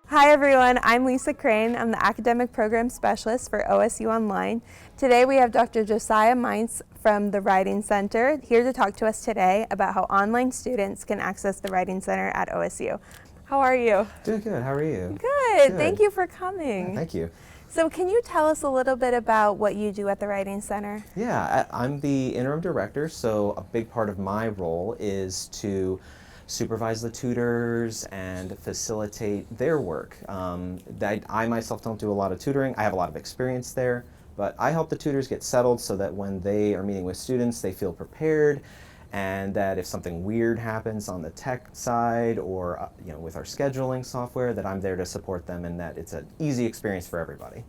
Hi everyone, I'm Lisa Crane. I'm the Academic Program Specialist for OSU Online. Today we have Dr. Josiah Meints from the Writing Center here to talk to us today about how online students can access the Writing Center at OSU. How are you? Doing good. How are you? Good. Thank you for coming. Yeah, thank you. So can you tell us a little bit about what you do at the Writing Center? Yeah, I'm the interim director, so a big part of my role is to supervise the tutors and facilitate their work. I myself don't do a lot of tutoring. I have a lot of experience there, but I help the tutors get settled so that when they are meeting with students, they feel prepared, and that if something weird happens on the tech side or with our scheduling software, that I'm there to support them and that it's an easy experience for everybody.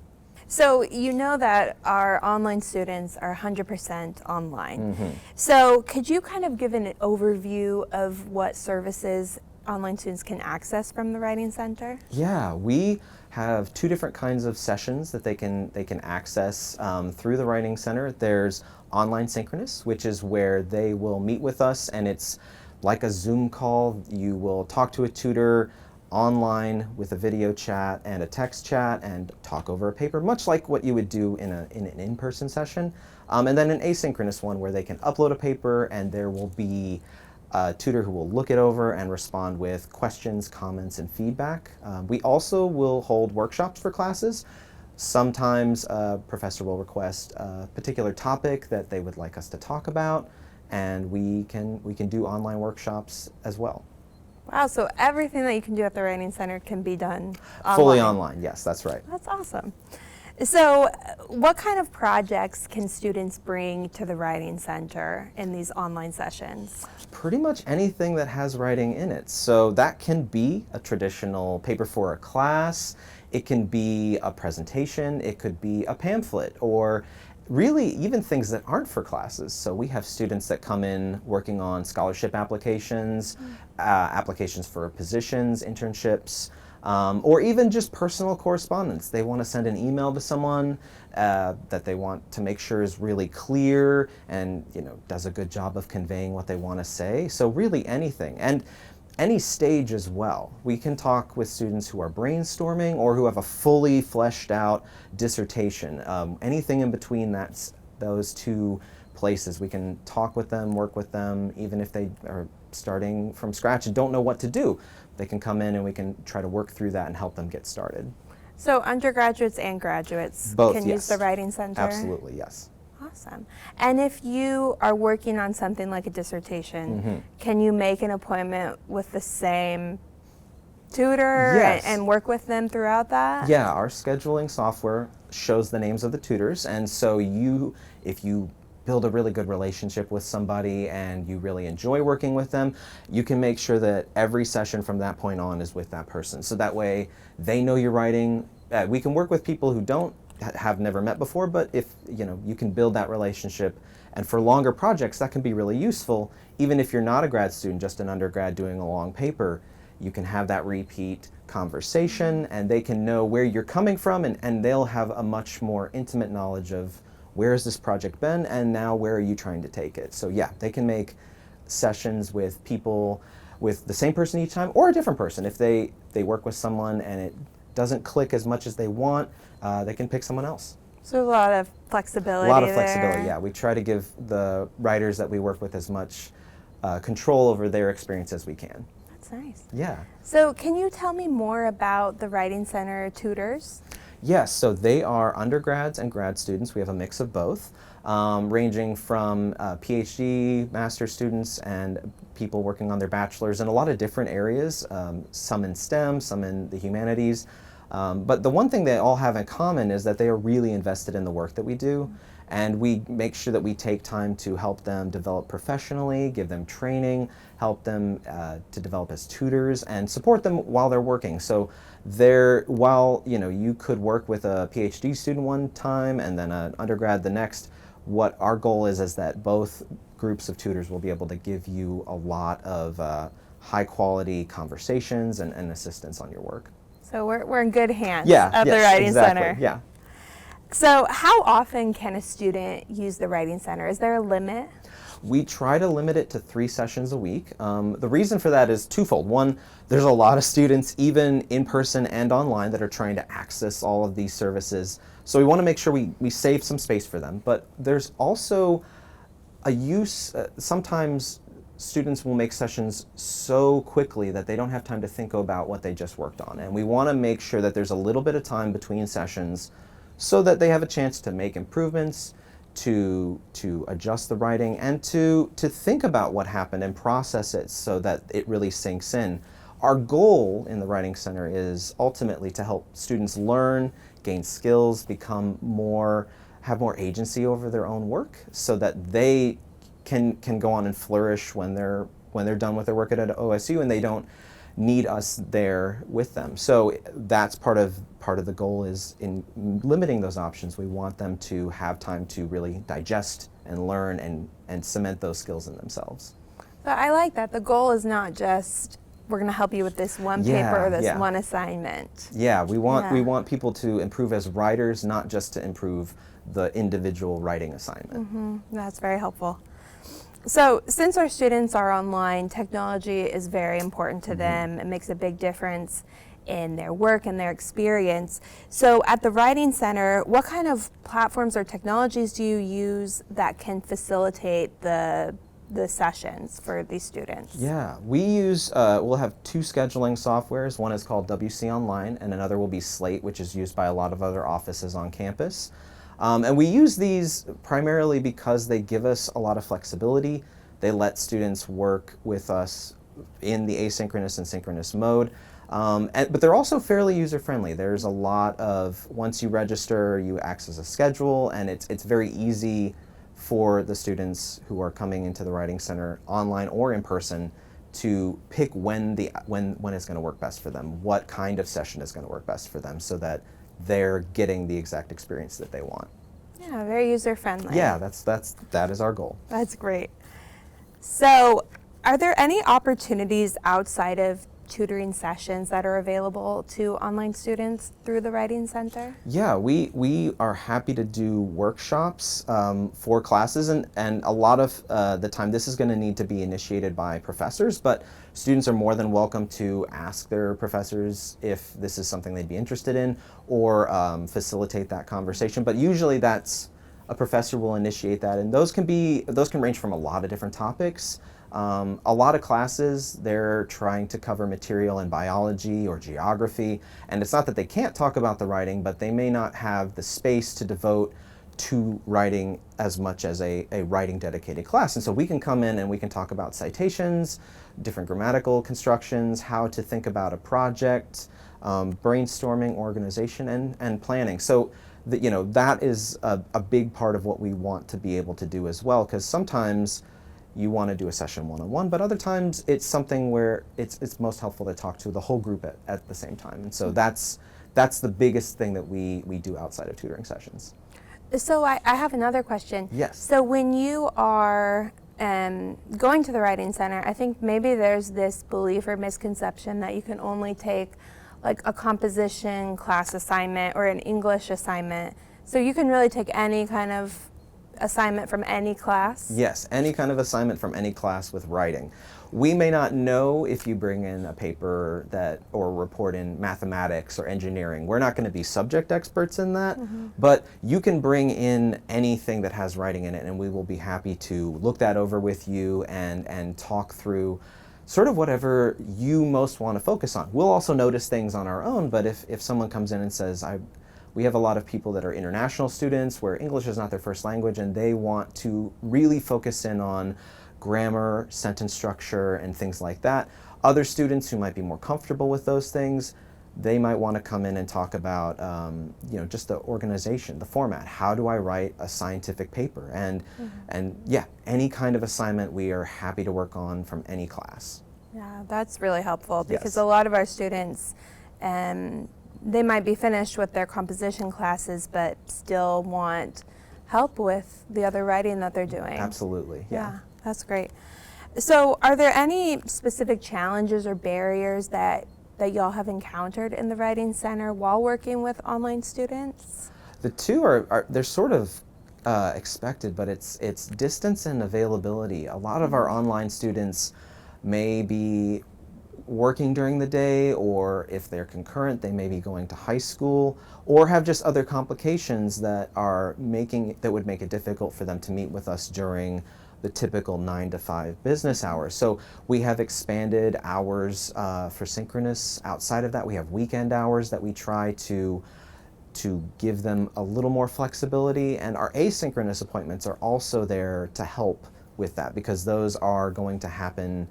So you know that our online students are 100% online. Mm-hmm. So could you kind of give an overview of what services online students can access from the Writing Center? Yeah, we have two different kinds of sessions that they can access through the Writing Center. There's online synchronous, which is where they will meet with us, and it's like a Zoom call. You will talk to a tutor online with a video chat and a text chat and talk over a paper, much like what you would do in an in-person session. And then an asynchronous one where they can upload a paper and there will be a tutor who will look it over and respond with questions, comments, and feedback. We also will hold workshops for classes. Sometimes a professor will request a particular topic that they would like us to talk about, and we can do online workshops as well. Wow, so everything that you can do at the Writing Center can be done online. Fully online, yes, that's right. That's awesome. So what kind of projects can students bring to the Writing Center in these online sessions? Pretty much anything that has writing in it. So that can be a traditional paper for a class, it can be a presentation, it could be a pamphlet, or really even things that aren't for classes. So we have students that come in working on scholarship applications, applications for positions, internships, or even just personal correspondence. They want to send an email to someone that they want to make sure is really clear and does a good job of conveying what they want to say. So really anything. And any stage as well. We can talk with students who are brainstorming or who have a fully fleshed out dissertation. Anything in between those two places. We can talk with them, work with them, even if they are starting from scratch and don't know what to do. They can come in and we can try to work through that and help them get started. So undergraduates and graduates Both, can yes. use the Writing Center? Absolutely, yes. Awesome. And if you are working on something like a dissertation, Mm-hmm. can you make an appointment with the same tutor Yes. and work with them throughout that? Yeah, our scheduling software shows the names of the tutors, and so if you build a really good relationship with somebody and you really enjoy working with them, you can make sure that every session from that point on is with that person. So that way they know you're writing. We can work with people who have never met before, but if you can build that relationship, and for longer projects that can be really useful. Even if you're not a grad student, just an undergrad doing a long paper, you can have that repeat conversation and they can know where you're coming from, and they'll have a much more intimate knowledge of where has this project been and now where are you trying to take it. So yeah, they can make sessions with people with the same person each time or a different person. If they work with someone and it doesn't click as much as they want, they can pick someone else. So a lot of flexibility. A lot of flexibility, yeah. We try to give the writers that we work with as much control over their experience as we can. That's nice. Yeah. So can you tell me more about the Writing Center tutors? Yes, so they are undergrads and grad students. We have a mix of both, ranging from PhD, master's students, and people working on their bachelor's in a lot of different areas, some in STEM, some in the humanities. But the one thing they all have in common is that they are really invested in the work that we do, and we make sure that we take time to help them develop professionally, give them training, help them to develop as tutors, and support them while they're working. So while you could work with a PhD student one time and then an undergrad the next, what our goal is that both groups of tutors will be able to give you a lot of high quality conversations and assistance on your work. So we're in good hands Yeah, at the yes, Writing exactly. Center. Yeah. So how often can a student use the Writing Center? Is there a limit? We try to limit it to 3 sessions a week. The reason for that is twofold. One, there's a lot of students, even in person and online, that are trying to access all of these services. So we want to make sure we save some space for them. But there's also a use, sometimes students will make sessions so quickly that they don't have time to think about what they just worked on. And we want to make sure that there's a little bit of time between sessions so that they have a chance to make improvements, to adjust the writing, and to think about what happened and process it so that it really sinks in. Our goal in the Writing Center is ultimately to help students learn, gain skills, have more agency over their own work so that they can go on and flourish when they're done with their work at OSU and they don't need us there with them. So that's part of the goal is in limiting those options. We want them to have time to really digest and learn and cement those skills in themselves. So I like that. The goal is not just we're going to help you with this one paper or this one assignment. Yeah, we want people to improve as writers, not just to improve the individual writing assignment. That's very helpful. So since our students are online, technology is very important to them. It makes a big difference in their work and their experience. So at the Writing Center, what kind of platforms or technologies do you use that can facilitate the sessions for these students? Yeah, we use, we'll have 2 scheduling softwares. One is called OSU Online and another will be Slate, which is used by a lot of other offices on campus. And we use these primarily because they give us a lot of flexibility. They let students work with us in the asynchronous and synchronous mode. But they're also fairly user-friendly. There's a lot of, once you register, you access a schedule, and it's very easy for the students who are coming into the Writing Center online or in person to pick when it's going to work best for them, what kind of session is going to work best for them, so that they're getting the exact experience that they want. Yeah, very user-friendly. Yeah, that is our goal. That's great. So, are there any opportunities outside of tutoring sessions that are available to online students through the Writing Center? Yeah, we are happy to do workshops for classes, and a lot of the time this is going to need to be initiated by professors, but students are more than welcome to ask their professors if this is something they'd be interested in or facilitate that conversation. But usually that's a professor will initiate that, and those can range from a lot of different topics. A lot of classes, they're trying to cover material in biology or geography, and it's not that they can't talk about the writing, but they may not have the space to devote to writing as much as a writing dedicated class. And so we can come in and we can talk about citations, different grammatical constructions, how to think about a project, brainstorming, organization, and planning. So that is a big part of what we want to be able to do as well, because sometimes you want to do a session one-on-one, but other times it's something where it's most helpful to talk to the whole group at the same time. And so that's the biggest thing that we do outside of tutoring sessions. So I have another question. Yes. So when you are going to the Writing Center, I think maybe there's this belief or misconception that you can only take like a composition class assignment or an English assignment. So you can really take any kind of assignment from any class? Yes, any kind of assignment from any class with writing. We may not know if you bring in a paper or report in mathematics or engineering. We're not going to be subject experts in that, but you can bring in anything that has writing in it, and we will be happy to look that over with you and talk through sort of whatever you most want to focus on. We'll also notice things on our own, but if someone comes in and says, we have a lot of people that are international students where English is not their first language, and they want to really focus in on grammar, sentence structure, and things like that. Other students who might be more comfortable with those things, they might want to come in and talk about just the organization, the format. How do I write a scientific paper? And yeah, any kind of assignment we are happy to work on from any class. Yeah, that's really helpful because Yes. a lot of our students, they might be finished with their composition classes but still want help with the other writing that they're doing. Absolutely, yeah. That's great. So are there any specific challenges or barriers that y'all have encountered in the Writing Center while working with online students? The two are they're sort of expected, but it's distance and availability. A lot of our online students may be working during the day, or if they're concurrent, they may be going to high school, or have just other complications that would make it difficult for them to meet with us during the typical 9 to 5 business hours. So we have expanded hours for synchronous. Outside of that, we have weekend hours that we try to give them a little more flexibility, and our asynchronous appointments are also there to help with that, because those are going to happen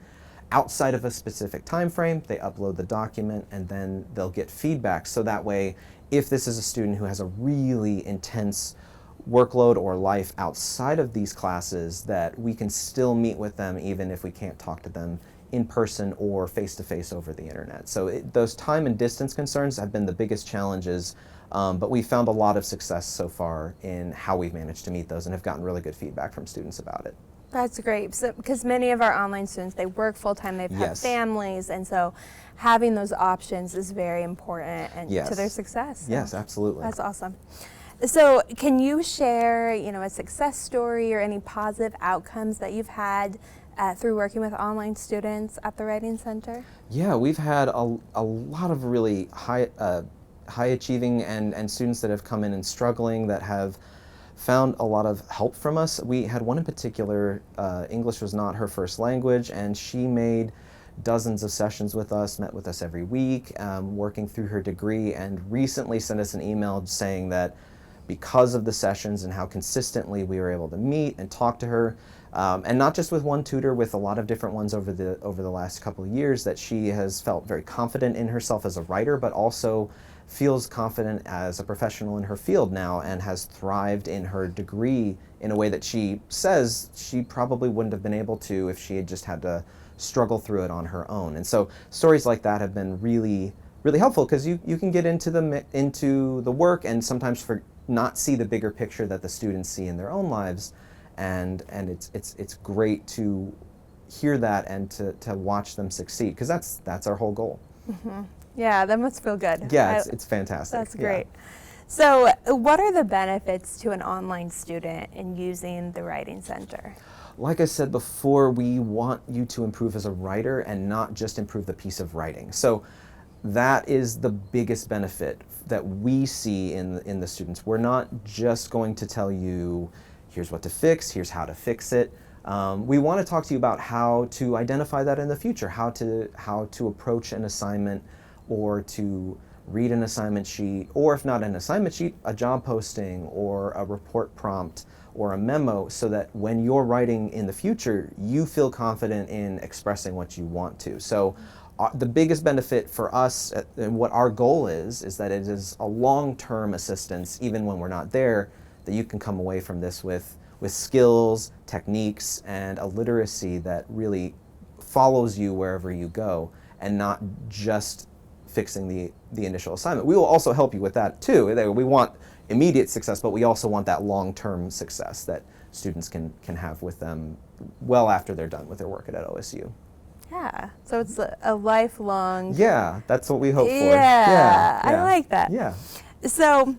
outside of a specific time frame. They upload the document and then they'll get feedback, so that way if this is a student who has a really intense workload or life outside of these classes, that we can still meet with them even if we can't talk to them in person or face-to-face over the internet. So those time and distance concerns have been the biggest challenges, but we found a lot of success so far in how we've managed to meet those and have gotten really good feedback from students about it. That's great. So, because many of our online students, they work full-time, they've had Yes. families, and so having those options is very important and Yes. to their success. So Yes, absolutely. that's awesome. So can you share, a success story or any positive outcomes that you've had through working with online students at the Writing Center? Yeah, we've had a lot of really high achieving and students that have come in and struggling, that have found a lot of help from us. We had one in particular, English was not her first language, and she made dozens of sessions with us, met with us every week, working through her degree, and recently sent us an email saying that because of the sessions and how consistently we were able to meet and talk to her, and not just with one tutor, with a lot of different ones over the last couple of years, that she has felt very confident in herself as a writer, but also feels confident as a professional in her field now, and has thrived in her degree in a way that she says she probably wouldn't have been able to if she had just had to struggle through it on her own. And so stories like that have been really, really helpful, because you can get into the work and sometimes not see the bigger picture that the students see in their own lives, and it's great to hear that and to watch them succeed, because that's our whole goal. Mm-hmm. Yeah, that must feel good. Yeah, it's fantastic. That's great. So what are the benefits to an online student in using the Writing Center? Like I said before, we want you to improve as a writer and not just improve the piece of writing. So that is the biggest benefit that we see in the students. We're not just going to tell you, here's what to fix, here's how to fix it. We want to talk to you about how to identify that in the future, how to approach an assignment, or to read an assignment sheet, or if not an assignment sheet, a job posting or a report prompt or a memo, so that when you're writing in the future, you feel confident in expressing what you want to. So the biggest benefit for us, and what our goal is that it is a long-term assistance, even when we're not there, that you can come away from this with skills, techniques, and a literacy that really follows you wherever you go, and not just fixing the initial assignment. We will also help you with that too. We want immediate success, but we also want that long-term success that students can have with them well after they're done with their work at OSU. Yeah, so it's a lifelong... Yeah, that's what we hope for. Yeah, I like that. Yeah. So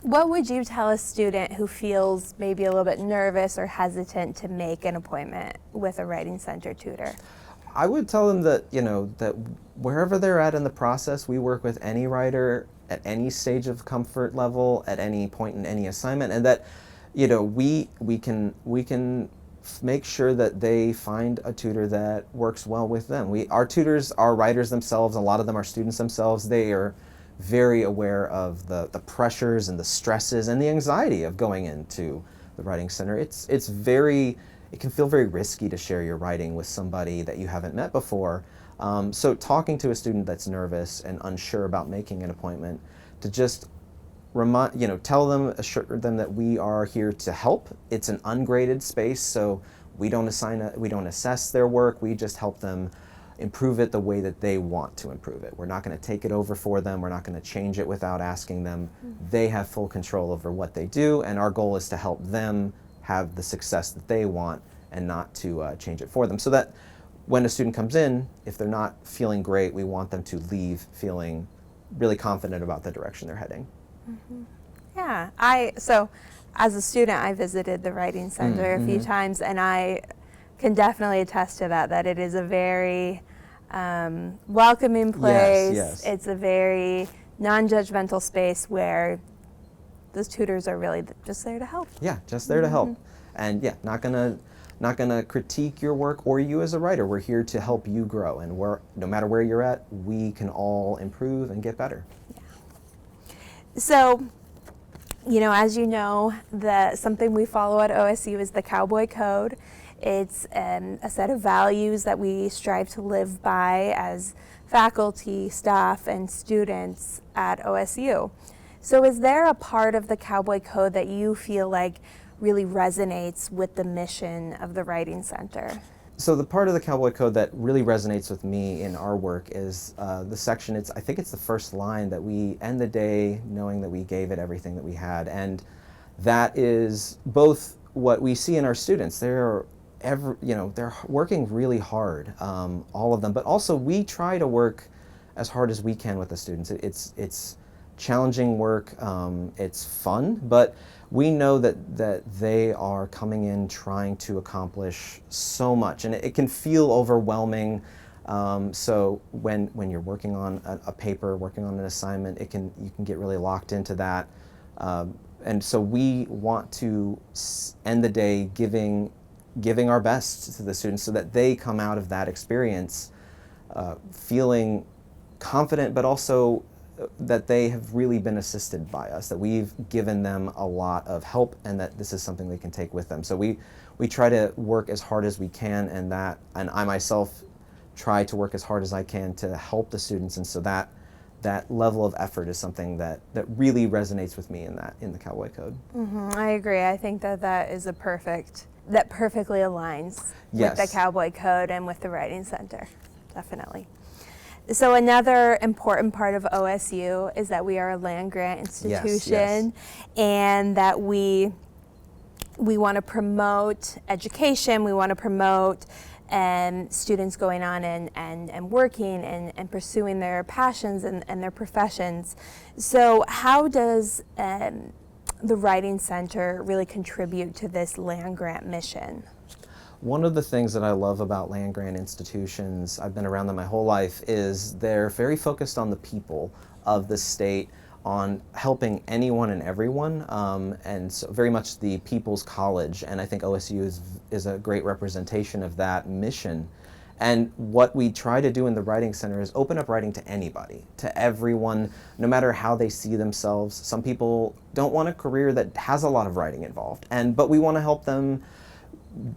what would you tell a student who feels maybe a little bit nervous or hesitant to make an appointment with a Writing Center tutor? I would tell them that, that wherever they're at in the process, we work with any writer at any stage of comfort level, at any point in any assignment, and that, we can make sure that they find a tutor that works well with them. Our tutors are writers themselves. A lot of them are students themselves. They are very aware of the pressures and the stresses and the anxiety of going into the Writing Center. It can feel very risky to share your writing with somebody that you haven't met before. So talking to a student that's nervous and unsure about making an appointment, to just assure them that we are here to help. It's an ungraded space, so we don't assess their work. We just help them improve it the way that they want to improve it. We're not going to take it over for them. We're not going to change it without asking them. They have full control over what they do, and our goal is to help them have the success that they want and not to change it for them. So that when a student comes in, if they're not feeling great, we want them to leave feeling really confident about the direction they're heading. Mm-hmm. Yeah, so as a student, I visited the Writing Center a few times, and I can definitely attest to that it is a very welcoming place. Yes. It's a very non-judgmental space where those tutors are really just there to help. Yeah, just there to help. And yeah, not gonna critique your work or you as a writer. We're here to help you grow, and no matter where you're at, we can all improve and get better. So, as you know, something we follow at OSU is the Cowboy Code. It's a set of values that we strive to live by as faculty, staff, and students at OSU. So is there a part of the Cowboy Code that you feel like really resonates with the mission of the Writing Center? So the part of the Cowboy Code that really resonates with me in our work is the section, I think it's the first line, that we end the day knowing that we gave it everything that we had. And that is both what we see in our students. They're working really hard, all of them, but also we try to work as hard as we can with the students. It's challenging work, it's fun, but we know that they are coming in trying to accomplish so much, and it can feel overwhelming. So when you're working on a paper, working on an assignment, you can get really locked into that. And so we want to end the day giving our best to the students so that they come out of that experience feeling confident, but also that they have really been assisted by us, that we've given them a lot of help, and that this is something they can take with them. So we try to work as hard as we can, and I myself try to work as hard as I can to help the students, and so that level of effort is something that really resonates with me in the Cowboy Code. I agree. I think that is that perfectly aligns with the Cowboy Code and with the Writing Center, definitely. So another important part of OSU is that we are a land-grant institution, and that we want to promote education, we want to promote students going on and working and pursuing their passions and their professions. So how does the Writing Center really contribute to this land-grant mission? One of the things that I love about land-grant institutions, I've been around them my whole life, is they're very focused on the people of the state, on helping anyone and everyone, and so very much the people's college, and I think OSU is a great representation of that mission. And what we try to do in the Writing Center is open up writing to anybody, to everyone, no matter how they see themselves. Some people don't want a career that has a lot of writing involved, but we want to help them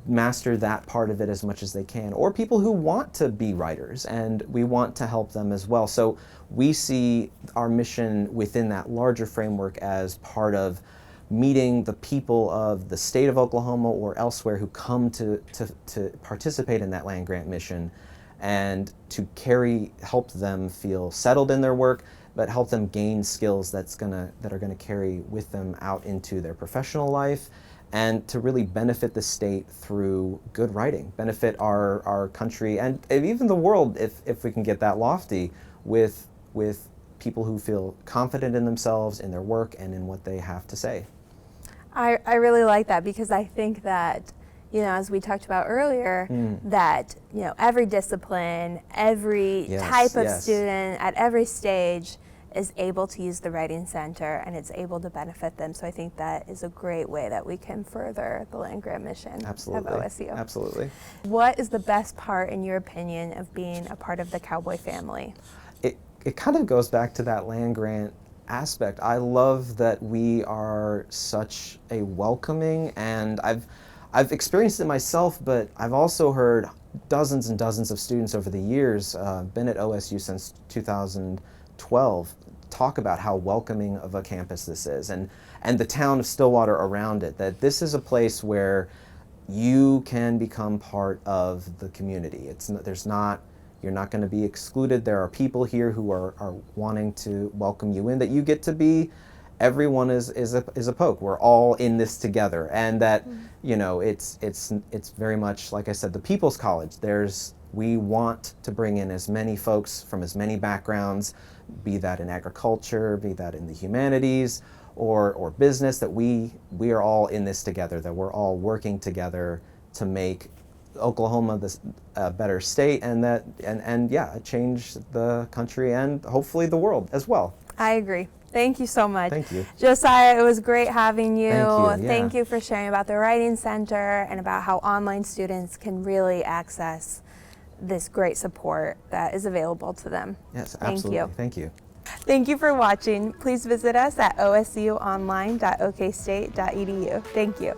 master that part of it as much as they can, or people who want to be writers, and we want to help them as well. So we see our mission within that larger framework as part of meeting the people of the state of Oklahoma or elsewhere who come to participate in that land-grant mission, and to help them feel settled in their work, but help them gain skills that are gonna carry with them out into their professional life, and to really benefit the state through good writing, benefit our country and even the world, if we can get that lofty, with people who feel confident in themselves, in their work, and in what they have to say. I really like that, because I think that, as we talked about earlier, that, every discipline, every type of student at every stage is able to use the Writing Center, and it's able to benefit them. So I think that is a great way that we can further the land-grant mission of OSU. Absolutely. What is the best part, in your opinion, of being a part of the Cowboy family? It kind of goes back to that land-grant aspect. I love that we are such a welcoming, and I've experienced it myself, but I've also heard dozens and dozens of students over the years, been at OSU since 2012, talk about how welcoming of a campus this is, and the town of Stillwater around it, that this is a place where you can become part of the community. You're not going to be excluded. There are people here who are wanting to welcome you in, that you get to be, everyone is a poke. We're all in this together, and that it's very much, like I said, the people's college. We want to bring in as many folks from as many backgrounds, be that in agriculture, be that in the humanities, or business, that we are all in this together, that we're all working together to make Oklahoma a better state, and yeah, change the country and hopefully the world as well. I agree. Thank you so much. Thank you. Josiah, it was great having you. Thank you. Yeah. Thank you for sharing about the Writing Center and about how online students can really access this great support that is available to them. Yes, absolutely. Thank you. Thank you. Thank you for watching. Please visit us at osuonline.okstate.edu. Thank you.